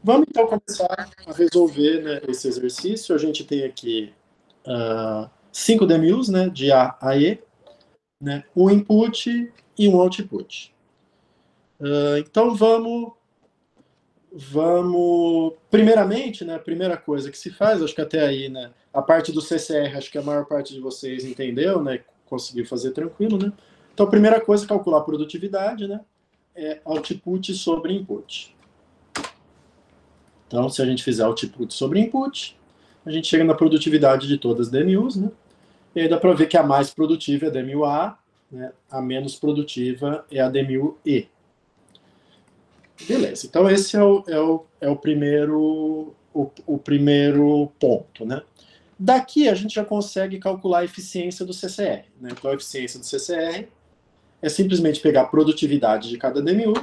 Vamos então começar a resolver, né, esse exercício. A gente tem aqui 5 DMUs, né, de A a E, né, um input e um output. Então vamos, primeiramente, né, a primeira coisa que se faz, acho que até aí, né, a parte do CCR, acho que a maior parte de vocês entendeu, né, conseguiu fazer tranquilo, né. Então a primeira coisa é calcular a produtividade, né, é output sobre input. Então, se a gente fizer output sobre input, a gente chega na produtividade de todas as DMUs, né? E aí dá para ver que a mais produtiva é a DMU A, né? A menos produtiva é a DMU E. Beleza, então esse é o primeiro ponto, né? Daqui a gente já consegue calcular a eficiência do CCR, né? Então a eficiência do CCR é simplesmente pegar a produtividade de cada DMU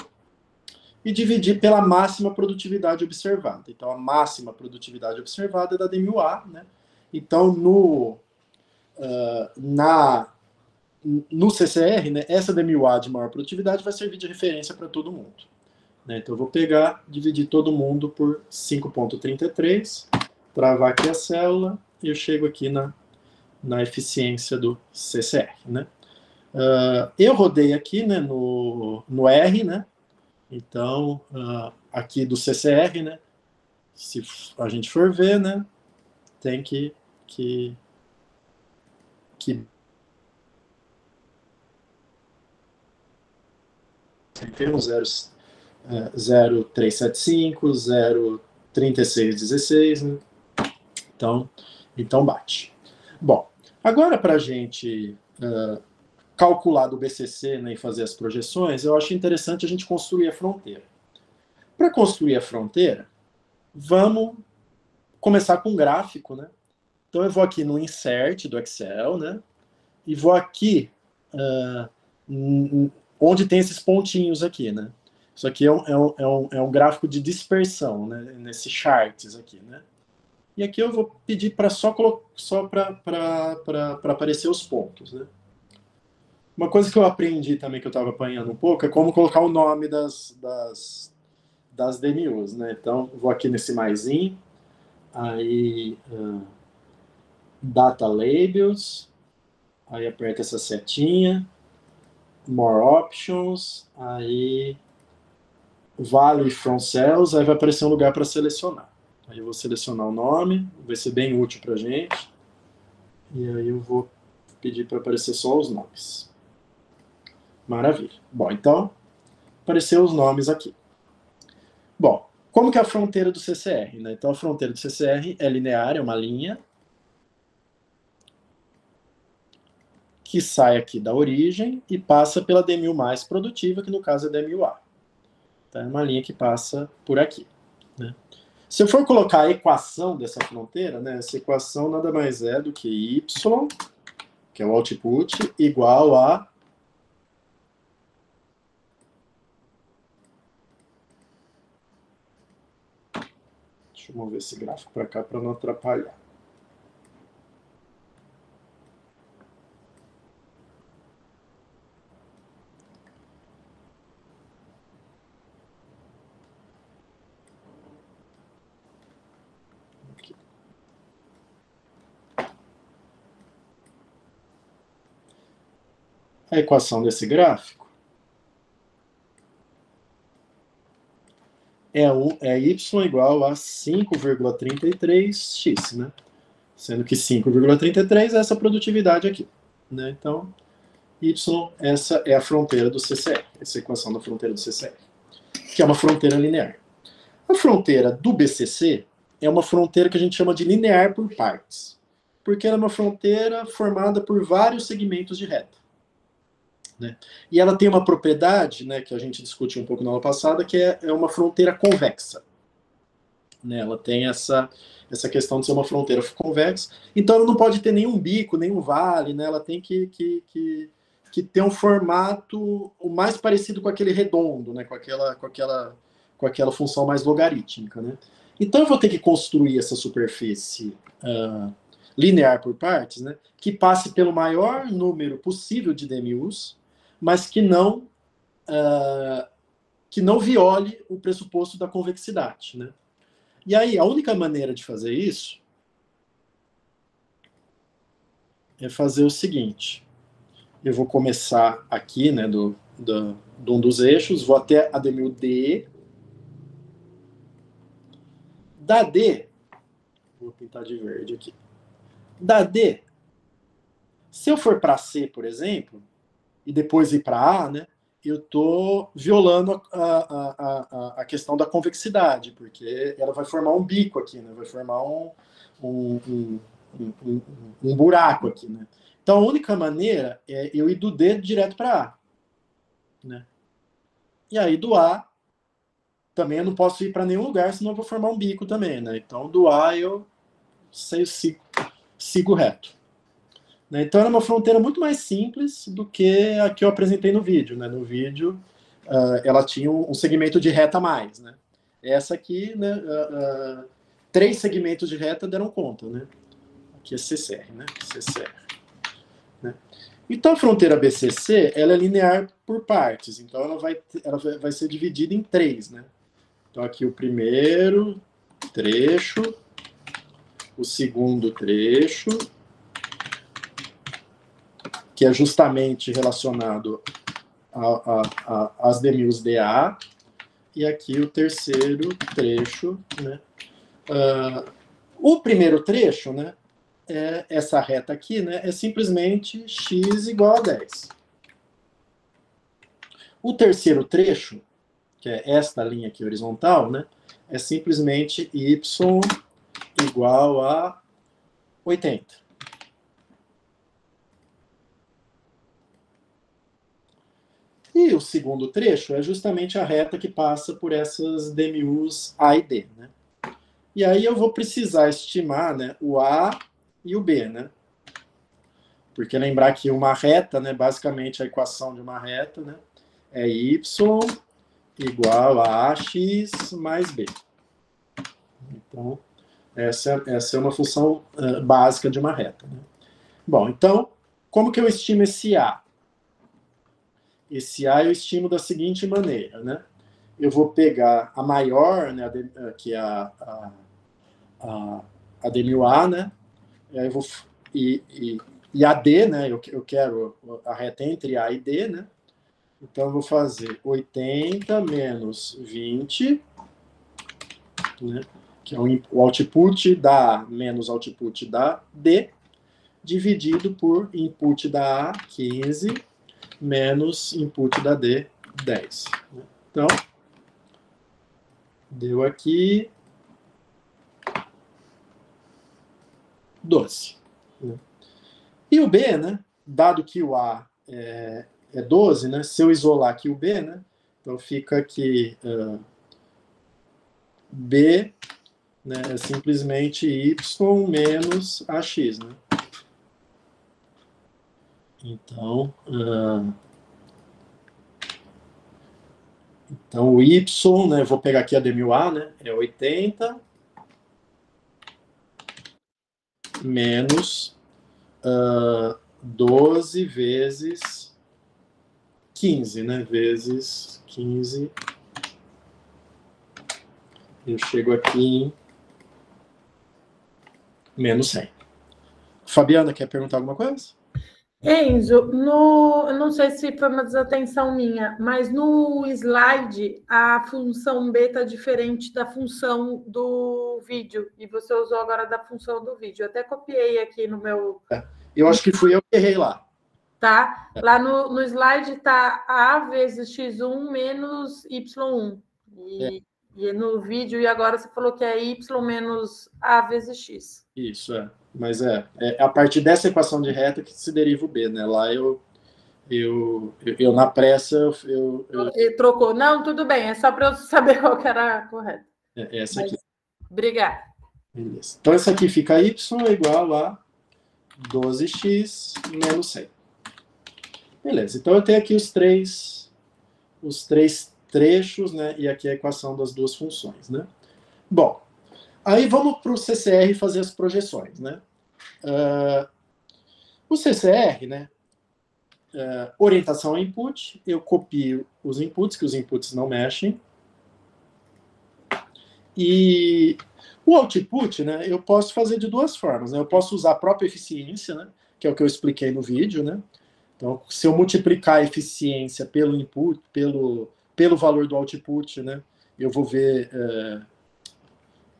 e dividir pela máxima produtividade observada. Então, a máxima produtividade observada é da DMU A, né? Então, no CCR, né, essa DMU A de maior produtividade vai servir de referência para todo mundo. Né? Então, eu vou pegar, dividir todo mundo por 5,33, travar aqui a célula, e eu chego aqui na eficiência do CCR. Né? Eu rodei aqui, né, no R, né? Então, aqui do CCR, né, se a gente for ver, né, tem que 0,375, 0,3616, né? Então bate. Bom, agora para a gente calcular do BCC, né, e fazer as projeções, eu acho interessante a gente construir a fronteira. Para construir a fronteira, vamos começar com um gráfico, né? Então eu vou aqui no Insert do Excel, né? E vou aqui onde tem esses pontinhos aqui, né? Isso aqui é um gráfico de dispersão, né? Nesse charts aqui, né? E aqui eu vou pedir para só para aparecer os pontos, né? Uma coisa que eu aprendi também, que eu estava apanhando um pouco, é como colocar o nome das DMUs, né? Então, vou aqui nesse maisinho, aí Data Labels, aí aperta essa setinha, More Options, aí Value from Cells, aí vai aparecer um lugar para selecionar. Aí eu vou selecionar o nome, vai ser bem útil para a gente, e aí eu vou pedir para aparecer só os nomes. Maravilha. Bom, então, apareceu os nomes aqui. Bom, como que é a fronteira do CCR? Né? Então, a fronteira do CCR é linear, é uma linha que sai aqui da origem e passa pela DMU mais produtiva, que no caso é a DMU A. Então, é uma linha que passa por aqui. Né? Se eu for colocar a equação dessa fronteira, né, essa equação nada mais é do que Y, que é o output, igual a deixa eu mover esse gráfico para cá para não atrapalhar. Aqui. A equação desse gráfico é y igual a 5,33x, né? Sendo que 5,33 é essa produtividade aqui. Né? Então, y, essa é a fronteira do CCR, essa equação da fronteira do CCR, que é uma fronteira linear. A fronteira do BCC é uma fronteira que a gente chama de linear por partes, porque ela é uma fronteira formada por vários segmentos de reta. Né? E ela tem uma propriedade, né, que a gente discutiu um pouco na aula passada, que é uma fronteira convexa. Né? Ela tem essa questão de ser uma fronteira convexa, então ela não pode ter nenhum bico, nenhum vale, né? Ela tem que ter um formato o mais parecido com aquele redondo, né? com aquela função mais logarítmica. Né? Então eu vou ter que construir essa superfície linear por partes, né? Que passe pelo maior número possível de DMUs, mas que não viole o pressuposto da convexidade. Né? E aí, a única maneira de fazer isso é fazer o seguinte. Eu vou começar aqui, né, de um dos eixos, vou até a demil D. Da D, vou pintar de verde aqui. Da D, se eu for para C, por exemplo, e depois ir para A, né, eu estou violando a questão da convexidade, porque ela vai formar um bico aqui, né, vai formar um buraco aqui. Né? Então, a única maneira é eu ir do D direto para A. Né? E aí, do A, também eu não posso ir para nenhum lugar, senão eu vou formar um bico também. Né? Então, do A eu sigo reto. Né? Então, era uma fronteira muito mais simples do que a que eu apresentei no vídeo. Né? No vídeo, ela tinha um segmento de reta a mais. Né? Essa aqui, né, 3 segmentos de reta deram conta. Né? Aqui é CCR. Né? CCR. Né? Então, a fronteira BCC ela é linear por partes. Então, ela vai ser dividida em 3. Né? Então, aqui o primeiro trecho, o segundo trecho, que é justamente relacionado às demils DA, e aqui o terceiro trecho. Né? O primeiro trecho, né, essa reta aqui, né, é simplesmente x igual a 10. O terceiro trecho, que é esta linha aqui horizontal, né, é simplesmente y igual a 80. E o segundo trecho é justamente a reta que passa por essas DMUs A e D. Né? E aí eu vou precisar estimar, né, o A e o B. Né? Porque lembrar que uma reta, né, basicamente a equação de uma reta, né, é y igual a ax mais b. Então, essa é uma função básica de uma reta. Né? Bom, então, como que eu estimo esse A? Esse A eu estimo da seguinte maneira, né? Eu vou pegar a maior, né, que é a demil A, né? E a D, né? Eu quero a reta entre A e D, né? Então, eu vou fazer 80 menos 20, né? Que é o output da A menos output da D, dividido por input da A, 15, menos input da D, 10. Então, deu aqui 12. E o B, né? Dado que o A é 12, né? Se eu isolar aqui o B, né? Então fica aqui B, né, é simplesmente y menos ax. Né? Então, o y, né, vou pegar aqui a demil A, né, é 80 menos 12 vezes 15, né, vezes 15. Eu chego aqui em menos 100. Fabiana, quer perguntar alguma coisa? Enzo, eu não sei se foi uma desatenção minha, mas no slide a função B está diferente da função do vídeo, e você usou agora da função do vídeo. Eu até copiei aqui no meu... Eu acho que fui eu que errei lá. Tá? Lá no slide está A vezes x1 menos y1. E no vídeo, e agora você falou que é y menos A vezes x. Isso, Mas é a partir dessa equação de reta que se deriva o B, né? Lá eu na pressa, Trocou. Não, tudo bem, é só para eu saber qual que era a correta. Essa aqui. Obrigada. Beleza. Então, essa aqui fica y igual a 12x menos 100. Beleza. Então, eu tenho aqui os três trechos, né? E aqui a equação das duas funções, né? Bom, aí vamos para o CCR fazer as projeções, né? O CCR, né? Orientação a input, eu copio os inputs, que os inputs não mexem. E O output, né, eu posso fazer de duas formas, né? Eu posso usar a própria eficiência, né, que é o que eu expliquei no vídeo, né? Então, se eu multiplicar a eficiência pelo input, pelo valor do output, né, eu vou ver,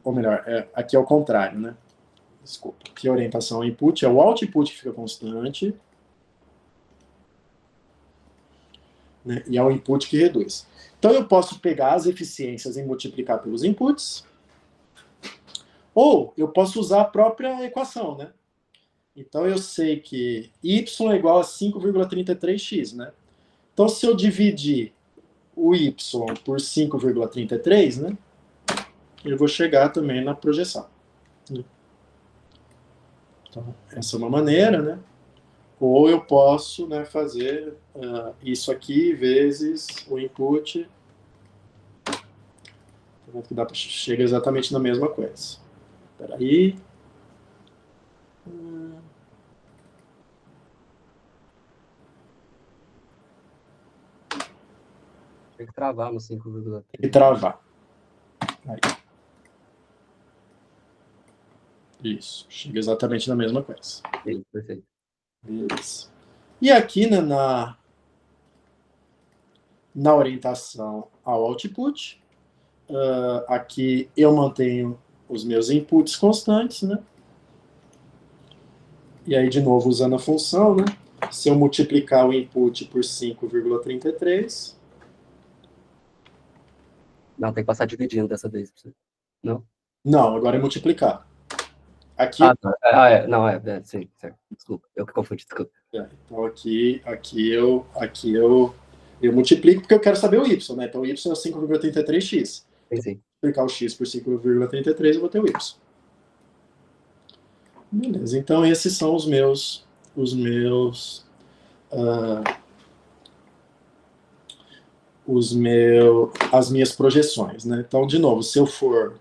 ou melhor, aqui é o contrário, né? Desculpa, aqui a orientação ao input é o output que fica constante, né, e é o input que reduz. Então, eu posso pegar as eficiências e multiplicar pelos inputs, ou eu posso usar a própria equação, né? Então, eu sei que y é igual a 5,33x, né? Então, se eu dividir o y por 5,33, né, eu vou chegar também na projeção. Então, essa é uma maneira, né? Ou eu posso, né, fazer isso aqui vezes o input, que dá para chegar exatamente na mesma coisa. Espera aí. Tem que travar no 5,3. E travar. Aí. Isso, chega exatamente na mesma coisa. Sim, perfeito. Beleza. E aqui, né, na orientação ao output, aqui eu mantenho os meus inputs constantes, né? E aí, de novo, usando a função, né? Se eu multiplicar o input por 5,33... Não, tem que passar dividindo dessa vez. Não? Não, agora é multiplicar. Aqui... tá. Não, sim, certo. Desculpa, eu que confundi, desculpa. Então, aqui eu multiplico porque eu quero saber o y, né? Então, o y é 5,33x. Sim. Multiplicar o x por 5,33, eu vou ter o y. Beleza, então esses são as minhas projeções, né? Então, de novo, se eu for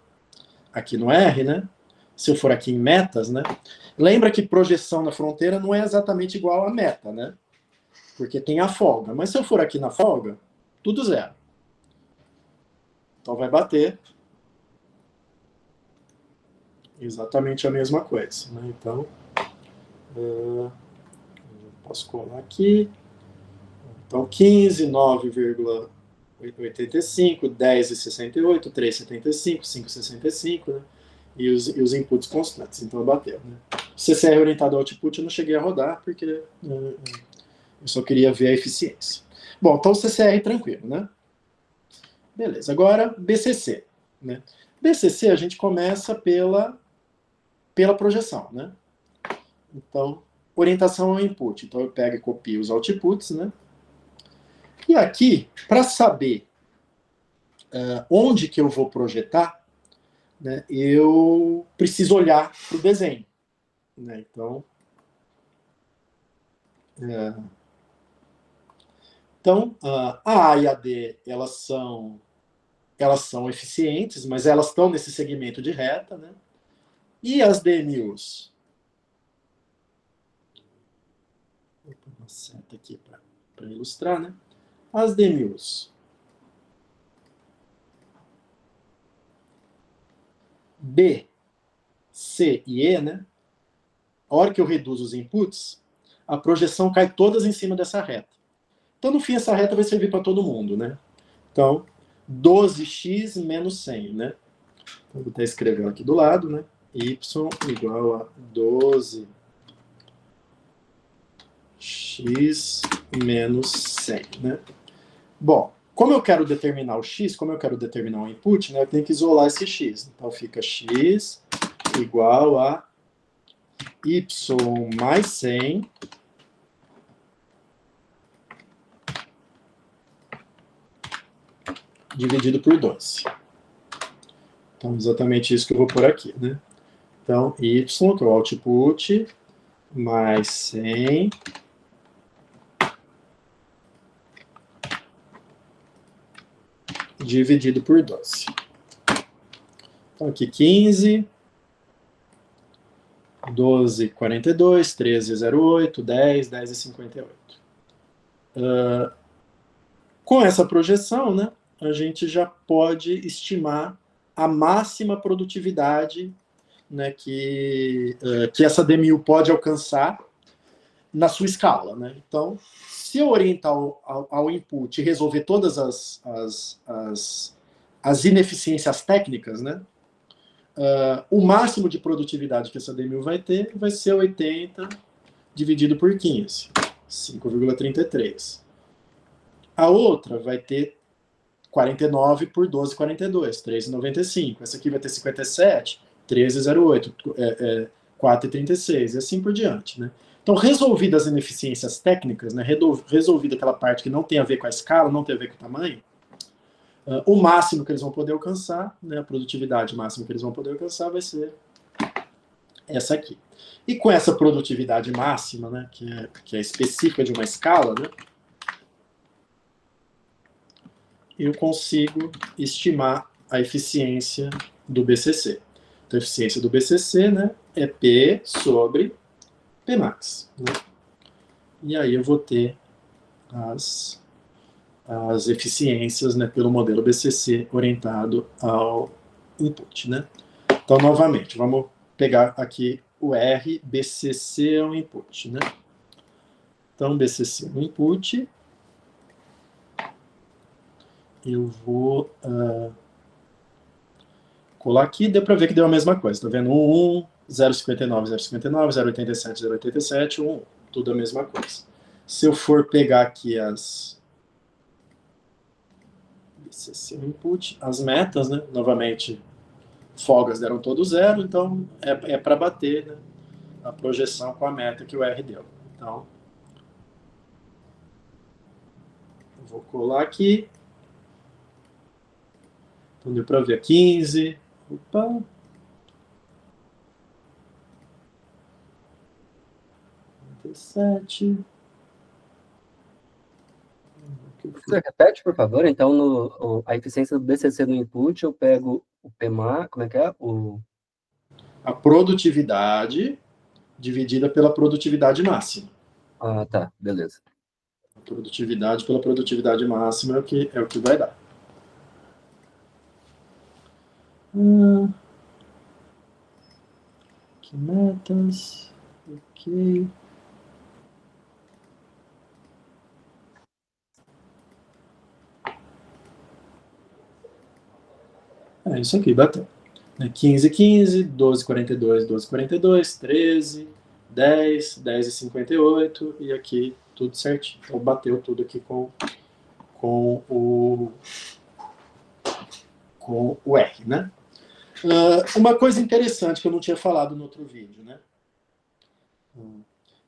aqui no R, né? Se eu for aqui em metas, né? Lembra que projeção na fronteira não é exatamente igual a meta, né? Porque tem a folga. Mas se eu for aqui na folga, tudo zero. Então vai bater exatamente a mesma coisa, né? Então, posso colar aqui. Então, 15, 9,85, 10,68, 3,75, 5,65, né? E os inputs constantes. Então, bateu, né? CCR orientado ao output eu não cheguei a rodar, porque eu só queria ver a eficiência. Bom, então CCR tranquilo, né? Beleza, agora BCC, né? BCC a gente começa pela projeção, né? Então, orientação ao input. Então, eu pego e copio os outputs, né? E aqui, para saber onde que eu vou projetar, né, eu preciso olhar para o desenho, né? Então, a A e a D, elas são eficientes, mas elas estão nesse segmento de reta, né? E as DMUs? Vou pôr uma seta aqui para ilustrar, né? As DMUs. B, C e E, né? A hora que eu reduzo os inputs, a projeção cai todas em cima dessa reta. Então, no fim, essa reta vai servir para todo mundo, né? Então, 12x menos 100, né? Então, vou estar escrevendo aqui do lado, né? Y igual a 12x menos 100, né? Bom, como eu quero determinar o x, como eu quero determinar o input, né, eu tenho que isolar esse x. Então, fica x igual a y mais 100 dividido por 12. Então, exatamente isso que eu vou pôr aqui, né? Então, y, que é o output, mais 100 dividido por 12. Então, aqui 15, 12, 42, 13, 08, 10, 10 e 58. Com essa projeção, né, a gente já pode estimar a máxima produtividade, né, que essa D1000 pode alcançar na sua escala, né? Então, se eu orientar ao input e resolver todas as ineficiências técnicas, né, o máximo de produtividade que essa D1000 vai ter vai ser 80 dividido por 15, 5,33. A outra vai ter 49 por 12,42, 3,95. Essa aqui vai ter 57, 13,08, 4,36, e assim por diante, né? Então, resolvidas as ineficiências técnicas, né, resolvida aquela parte que não tem a ver com a escala, não tem a ver com o tamanho, o máximo que eles vão poder alcançar, né, a produtividade máxima que eles vão poder alcançar vai ser essa aqui. E com essa produtividade máxima, né, que é específica de uma escala, né, eu consigo estimar a eficiência do BCC. Então, a eficiência do BCC, né, é P sobre Pmax. Né? E aí eu vou ter as eficiências, né, pelo modelo BCC orientado ao input. Né? Então, novamente, vamos pegar aqui o R, BCC é um input. Né? Então, BCC é um input. Eu vou colar aqui, deu para ver que deu a mesma coisa. Tá vendo? 1, 0,59, 0,59, 0,87, 0,87, 1. Tudo a mesma coisa. Se eu for pegar aqui BCC input, as metas, né? Novamente, folgas deram todo zero, então é para bater, né, a projeção com a meta que o R deu. Então, eu vou colar aqui. Então, deu para ver 15. Opa. Você repete, por favor? Então, a eficiência do BCC no input, eu pego o PMA, como é que é? A produtividade dividida pela produtividade máxima. Ah, tá, beleza. A produtividade pela produtividade máxima é o que vai dar. Que metas. Ok. É isso aqui, bateu. 15, 15, 12, 42, 12, 42, 13, 10, 10 e 58, e aqui tudo certinho. Então bateu tudo aqui com o R, né? Uma coisa interessante que eu não tinha falado no outro vídeo, né?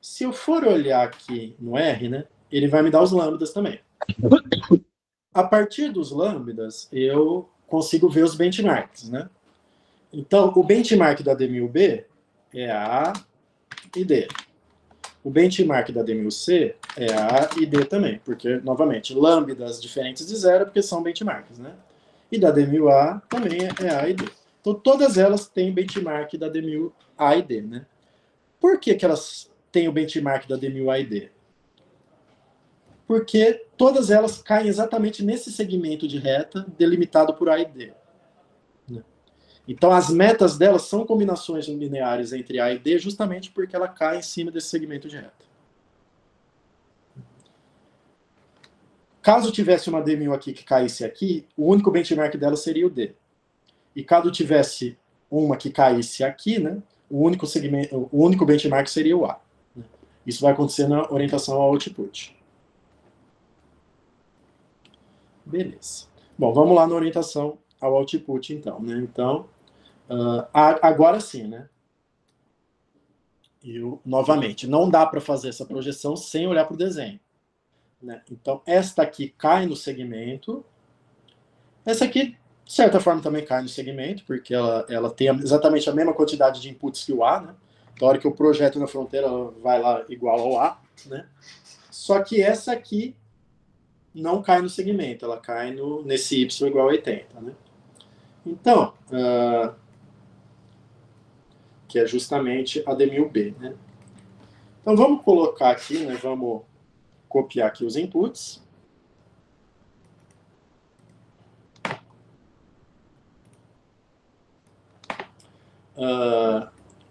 Se eu for olhar aqui no R, né, ele vai me dar os lambdas também. A partir dos lambdas, eu consigo ver os benchmarks, né? Então, o benchmark da D1000B é A e D. O benchmark da D1000C é A e D também, porque, novamente, lambdas diferentes de zero, porque são benchmarks, né? E da D1000A também é A e D. Então, todas elas têm benchmark da D1000A e D, né? Por que elas têm o benchmark da D1000A e D? Porque todas elas caem exatamente nesse segmento de reta delimitado por A e D. Então, as metas delas são combinações lineares entre A e D, justamente porque ela cai em cima desse segmento de reta. Caso tivesse uma D1000 aqui que caísse aqui, o único benchmark dela seria o D. E caso tivesse uma que caísse aqui, né, o único benchmark seria o A. Isso vai acontecer na orientação ao output. Beleza. Bom, vamos lá na orientação ao output, então. Né? Então, agora sim, né? Novamente, não dá para fazer essa projeção sem olhar para o desenho. Né? Então, esta aqui cai no segmento. Essa aqui, de certa forma, também cai no segmento, porque ela tem exatamente a mesma quantidade de inputs que o A. Né? Então, a hora que eu projeto na fronteira, ela vai lá igual ao A. Né? Só que essa aqui não cai no segmento, ela cai nesse Y igual a 80. Né? Então, que é justamente a D1000B. Né? Então, vamos colocar aqui, né? Vamos copiar aqui os inputs.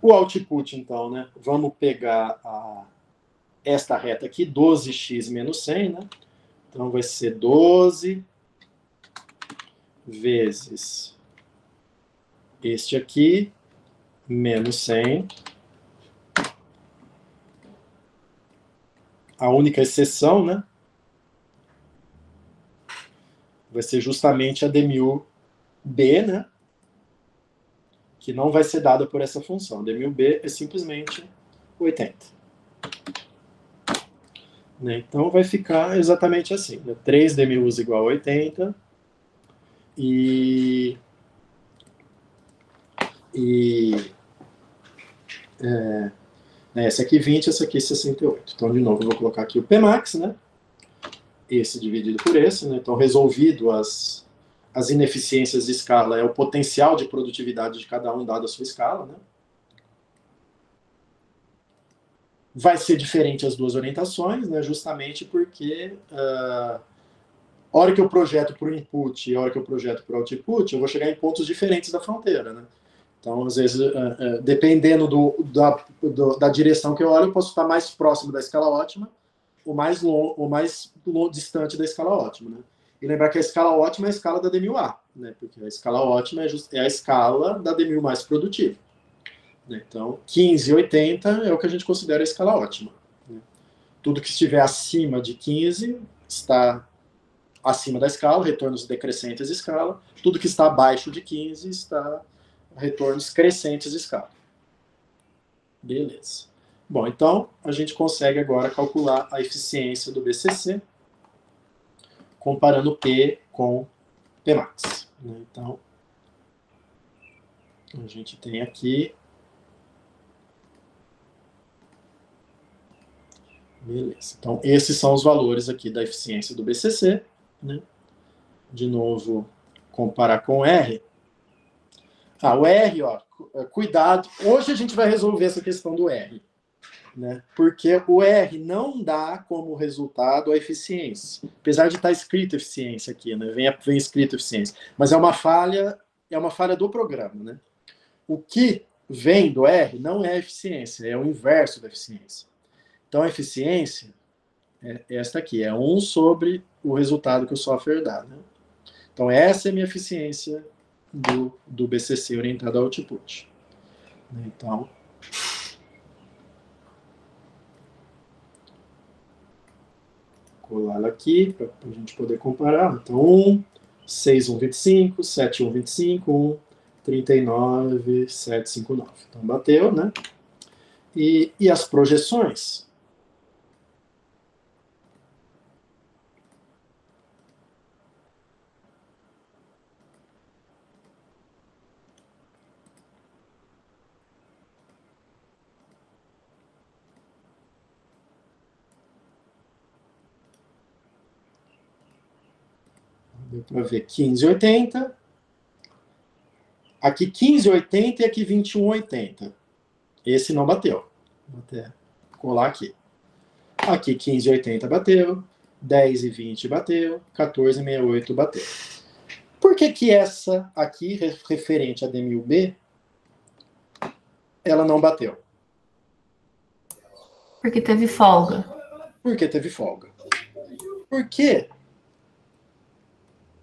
O output, então, né? Vamos pegar esta reta aqui, 12x menos 100, né? Então, vai ser 12 vezes este aqui, menos 100. A única exceção, né? Vai ser justamente a d1000b, né? Que não vai ser dada por essa função. d1000b é simplesmente 80. Né? Então, vai ficar exatamente assim. Né? 3d1000 igual a 80. Essa aqui 20, essa aqui 68. Então, de novo, eu vou colocar aqui o Pmax, né? Esse dividido por esse, né? Então, resolvido as ineficiências de escala, é o potencial de produtividade de cada um dado a sua escala, né? Vai ser diferente as duas orientações, né? Justamente porque a hora que eu projeto para o input e a hora que eu projeto para o output, eu vou chegar em pontos diferentes da fronteira, né? Então, às vezes, dependendo da direção que eu olho, eu posso estar mais próximo da escala ótima ou mais distante da escala ótima, né? E lembrar que a escala ótima é a escala da d1000A, né? Porque a escala ótima é a escala da d1000 mais produtiva. Né? Então, 15 e 80 é o que a gente considera a escala ótima. Né? Tudo que estiver acima de 15 está acima da escala, retornos decrescentes de escala. Tudo que está abaixo de 15 está retornos crescentes de escala. Beleza. Bom, então a gente consegue agora calcular a eficiência do BCC comparando P com Pmax. Então, a gente tem aqui... Beleza. Então, esses são os valores aqui da eficiência do BCC. Né? De novo, comparar com o R. O R, ó, cuidado. Hoje a gente vai resolver essa questão do R. Né? Porque o R não dá como resultado a eficiência. Apesar de estar escrito eficiência aqui, né? Vem escrito eficiência. Mas é uma falha do programa. Né? O que vem do R não é a eficiência, é o inverso da eficiência. Então, a eficiência é esta aqui, é 1 sobre o resultado que o software dá. Né? Então, essa é a minha eficiência do BCC orientado ao output. Então, colar ela aqui para a gente poder comparar. Então, 1, 6, 1, 25, 7, 1, 25, 1, 39, 7, 5, 9. Então, bateu, né? E as projeções? Deu para ver 15,80. Aqui 15,80 e aqui 21,80. Esse não bateu. Vou até colar aqui. Aqui 15,80 bateu. 10,20 bateu. 14,68 bateu. Por que essa aqui, referente a D1000B, ela não bateu? Porque teve folga. Porque teve folga. Porque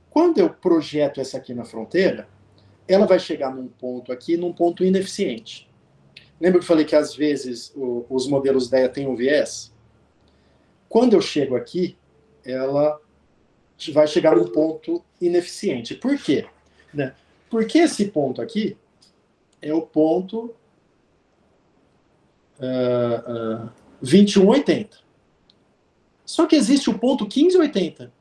quando eu projeto essa aqui na fronteira, ela vai chegar num ponto aqui, num ponto ineficiente. Lembra que eu falei que às vezes os modelos DEA têm um viés? Quando eu chego aqui, ela vai chegar num ponto ineficiente. Por quê? Né? Porque esse ponto aqui é o ponto 21,80. Só que existe o ponto 15,80.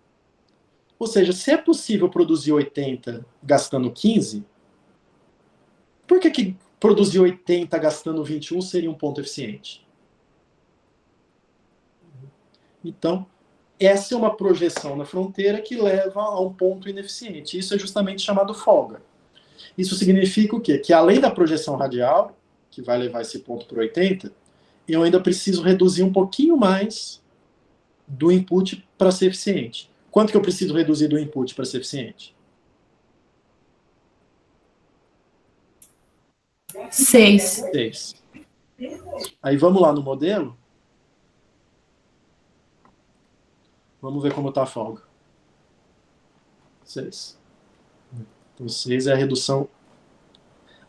Ou seja, se é possível produzir 80 gastando 15, por que produzir 80 gastando 21 seria um ponto eficiente? Então, essa é uma projeção na fronteira que leva a um ponto ineficiente. Isso é justamente chamado folga. Isso significa o quê? Que além da projeção radial, que vai levar esse ponto para 80, eu ainda preciso reduzir um pouquinho mais do input para ser eficiente. Quanto que eu preciso reduzir do input para ser eficiente? 6. 6. Aí vamos lá no modelo. Vamos ver como está a folga. 6. Então, 6 é a redução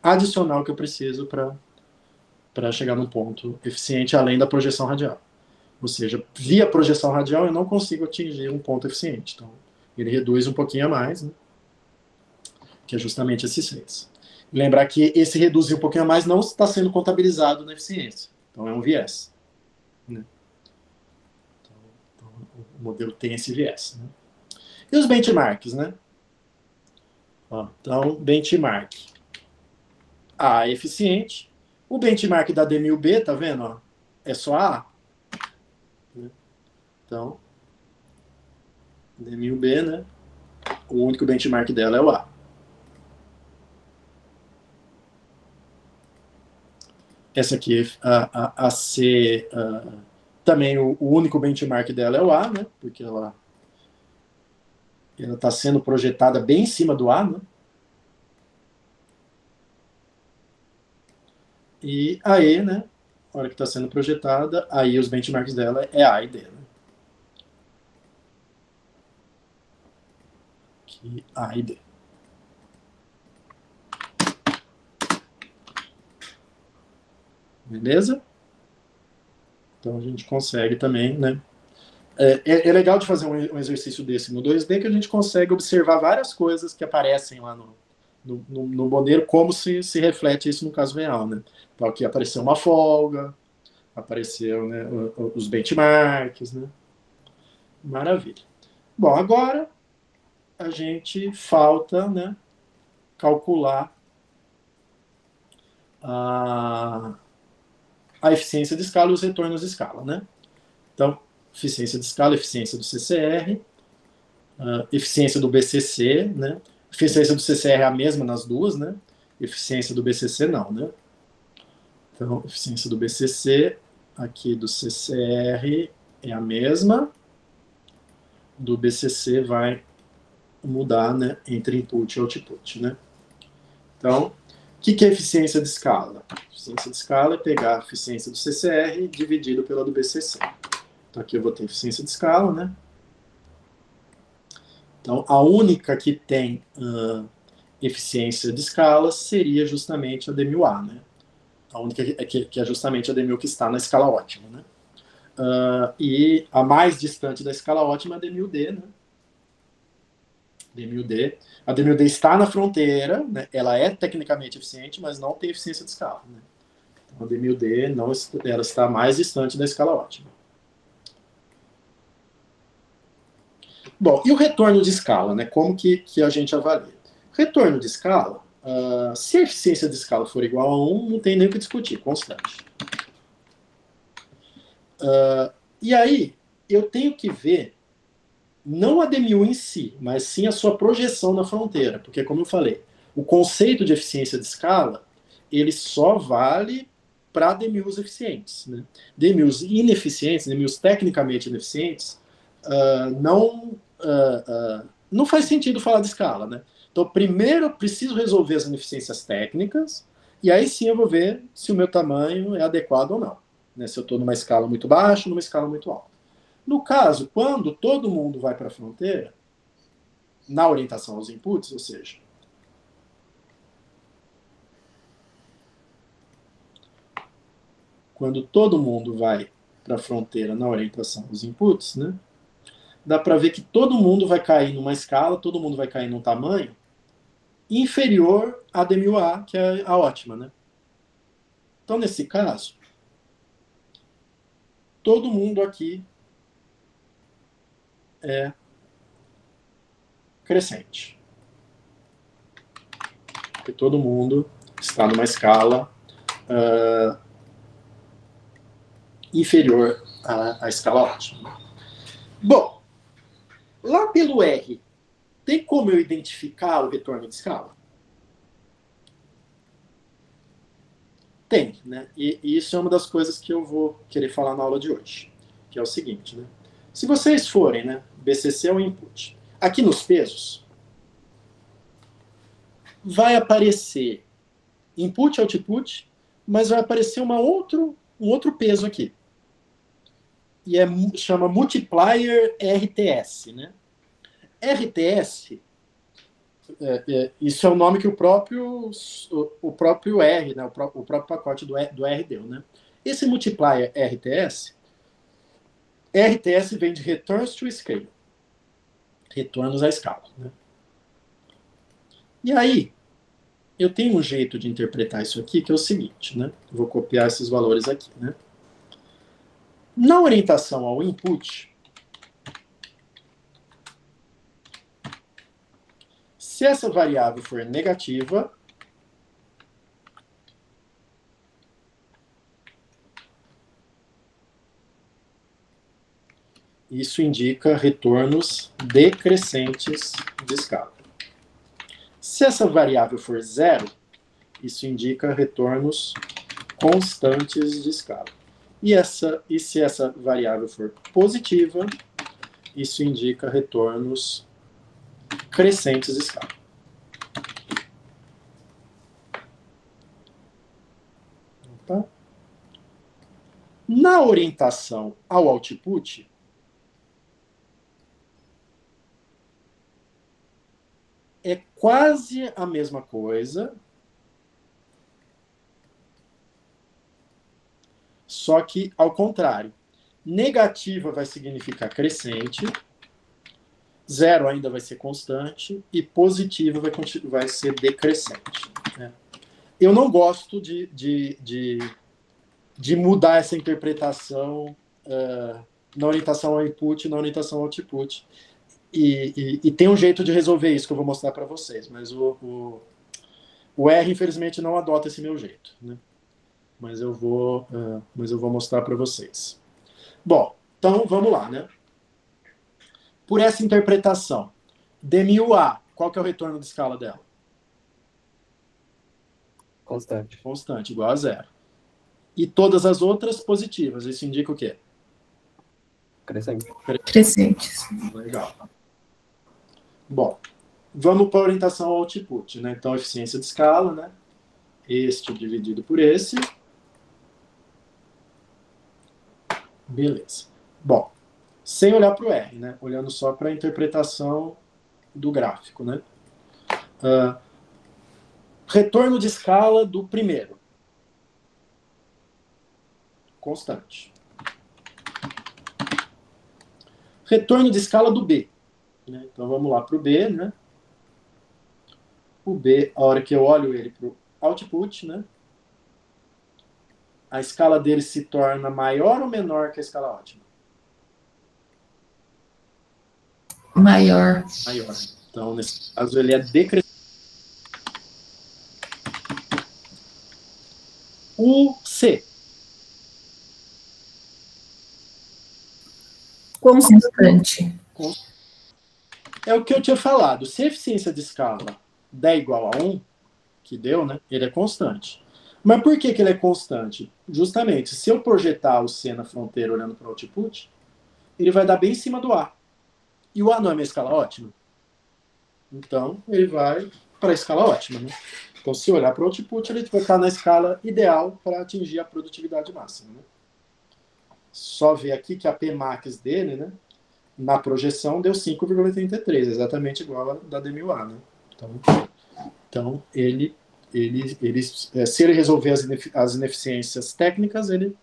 adicional que eu preciso para chegar num ponto eficiente além da projeção radial. Ou seja, via projeção radial eu não consigo atingir um ponto eficiente. Então, ele reduz um pouquinho a mais, né? Que é justamente esse 6. Lembrar que esse reduzir um pouquinho a mais não está sendo contabilizado na eficiência. Então, é um viés. Né? Então, o modelo tem esse viés. Né? E os benchmarks, né? Ó, então, benchmark A é eficiente. O benchmark da D1000B, tá vendo? Ó, é só A. Né? Então, D1000B, né? O único benchmark dela é o A. Essa aqui, a C, também o único benchmark dela é o A, né? Porque ela está sendo projetada bem em cima do A, né? E a E, né? A hora que está sendo projetada, aí os benchmarks dela é A e D. Né? Aqui, A e D. Beleza? Então a gente consegue também, né? É legal de fazer um exercício desse no 2D que a gente consegue observar várias coisas que aparecem lá no modelo, como se reflete isso no caso real, né? Então aqui apareceu uma folga, apareceu, né, os benchmarks, né? Maravilha. Bom, agora a gente falta, né, calcular a eficiência de escala e os retornos de escala, né? Então, eficiência de escala, eficiência do CCR, eficiência do BCC, né? Eficiência do CCR é a mesma nas duas, né? Eficiência do BCC não, né? Então, eficiência do BCC, aqui do CCR é a mesma, do BCC vai mudar, né, entre input e output, né? Então, o que é eficiência de escala? Eficiência de escala é pegar a eficiência do CCR dividido pela do BCC. Então, aqui eu vou ter eficiência de escala, né? Então, a única que tem eficiência de escala seria justamente a D1000A, né? A única que é justamente a D1000 que está na escala ótima, né? E a mais distante da escala ótima é a D1000D, né? D1000D. A D1000D está na fronteira, né? Ela é tecnicamente eficiente, mas não tem eficiência de escala, né? Então, a D1000D não, ela está mais distante da escala ótima. Bom, e o retorno de escala, né? Como que a gente avalia? Retorno de escala, se a eficiência de escala for igual a 1, não tem nem o que discutir, constante. E aí, eu tenho que ver, não a D1000 em si, mas sim a sua projeção na fronteira. Porque, como eu falei, o conceito de eficiência de escala, ele só vale para D1000s eficientes. Né? D1000s ineficientes, D1000s tecnicamente ineficientes, não faz sentido falar de escala, né? Então, primeiro eu preciso resolver as ineficiências técnicas, e aí sim eu vou ver se o meu tamanho é adequado ou não. Né? Se eu estou numa escala muito baixa ou numa escala muito alta. No caso, quando todo mundo vai para a fronteira, na orientação aos inputs, ou seja, quando todo mundo vai para a fronteira na orientação aos inputs, né? Dá para ver que todo mundo vai cair numa escala, todo mundo vai cair num tamanho inferior a D1000A, que é a ótima, né? Então, nesse caso, todo mundo aqui é crescente. Porque todo mundo está numa escala inferior à escala ótima. Bom, lá pelo R, tem como eu identificar o retorno de escala? Tem, né? E isso é uma das coisas que eu vou querer falar na aula de hoje, que é o seguinte, né? Se vocês forem, né, BCC é o input, aqui nos pesos, vai aparecer input, output, mas vai aparecer um outro peso aqui. E chama multiplier RTS, né? RTS, isso é o nome que o próprio R, né? o próprio pacote do R deu, né? Esse multiplier RTS vem de returns to scale, retornos à escala, né? E aí, eu tenho um jeito de interpretar isso aqui, que é o seguinte, né? Vou copiar esses valores aqui, né? Na orientação ao input, se essa variável for negativa, isso indica retornos decrescentes de escala. Se essa variável for zero, isso indica retornos constantes de escala. E se essa variável for positiva, isso indica retornos crescentes de escala. Opa. Na orientação ao output, é quase a mesma coisa, só que ao contrário. Negativa vai significar crescente, zero ainda vai ser constante, e positiva vai ser decrescente. Né? Eu não gosto de mudar essa interpretação na orientação ao input e na orientação ao output. E tem um jeito de resolver isso que eu vou mostrar para vocês, mas o R, infelizmente, não adota esse meu jeito. Né? Mas eu vou mostrar para vocês. Bom, então vamos lá, né? Por essa interpretação, D1000A, qual que é o retorno de escala dela? Constante. Constante, igual a zero. E todas as outras positivas. Isso indica o quê? Crescente. Crescentes. Legal. Bom, vamos para a orientação ao output, né? Então, eficiência de escala, né? Este dividido por esse. Beleza. Bom, sem olhar para o R, né? Olhando só para a interpretação do gráfico, né? Retorno de escala do primeiro. Constante. Retorno de escala do B. Né? Então vamos lá para o B, né? O B, a hora que eu olho ele para o output, né? A escala dele se torna maior ou menor que a escala ótima? Maior. Maior. Então, nesse caso, ele é decrescente. O C. Constante. É o que eu tinha falado. Se a eficiência de escala der igual a 1, que deu, né? Ele é constante. Mas por que ele é constante? Justamente, se eu projetar o C na fronteira olhando para o output, ele vai dar bem em cima do A. E o A não é minha escala ótima. Então, ele vai para a escala ótima. Né? Então, se olhar para o output, ele vai estar na escala ideal para atingir a produtividade máxima. Né? Só ver aqui que a Pmax dele, né, na projeção, deu 5,33, exatamente igual a da D1000A. Né? Então se ele resolver as ineficiências técnicas, ele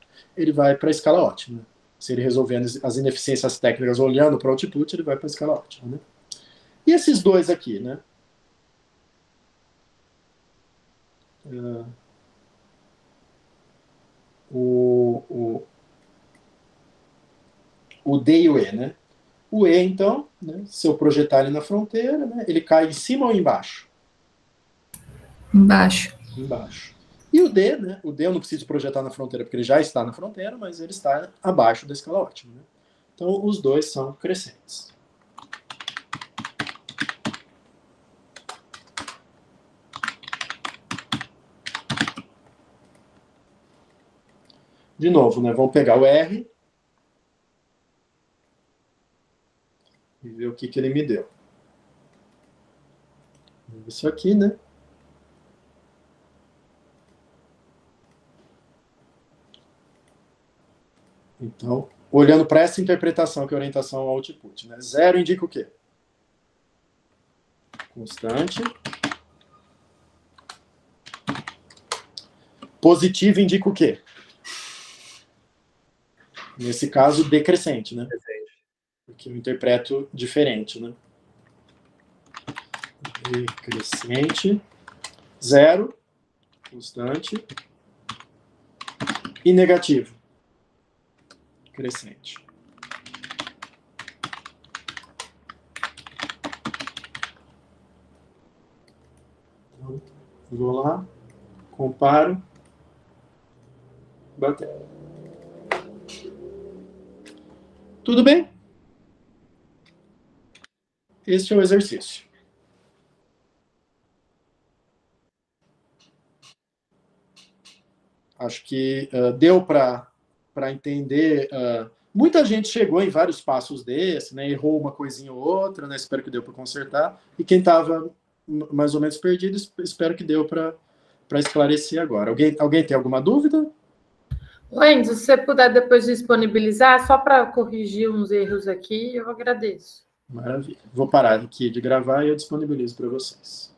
vai para a escala ótima. Se ele resolver as ineficiências técnicas olhando para o output, ele vai para a escala ótima. Né? E esses dois aqui, né? O D e o E, né? O E, então, né, se eu projetar ele na fronteira, né, ele cai em cima ou embaixo? Embaixo. Embaixo. E o D, né? O D eu não preciso projetar na fronteira, porque ele já está na fronteira, mas ele está abaixo da escala ótima. Né? Então, os dois são crescentes. De novo, né? Vamos pegar o R e ver o que ele me deu. Isso aqui, né? Então, olhando para essa interpretação que é orientação ao output, né? 0 indica o quê? Constante. Positivo indica o quê? Nesse caso, decrescente, né? Porque eu interpreto diferente, né? Decrescente. 0, constante. E negativo. Crescente. Então, vou lá, comparo, bater. Tudo bem? Este é o exercício. Acho que deu para entender. Muita gente chegou em vários passos desse, né? Errou uma coisinha ou outra, né? Espero que deu para consertar. E quem estava mais ou menos perdido, espero que deu para esclarecer agora. Alguém tem alguma dúvida? Enzo, se você puder depois disponibilizar, só para corrigir uns erros aqui, eu agradeço. Maravilha. Vou parar aqui de gravar e eu disponibilizo para vocês.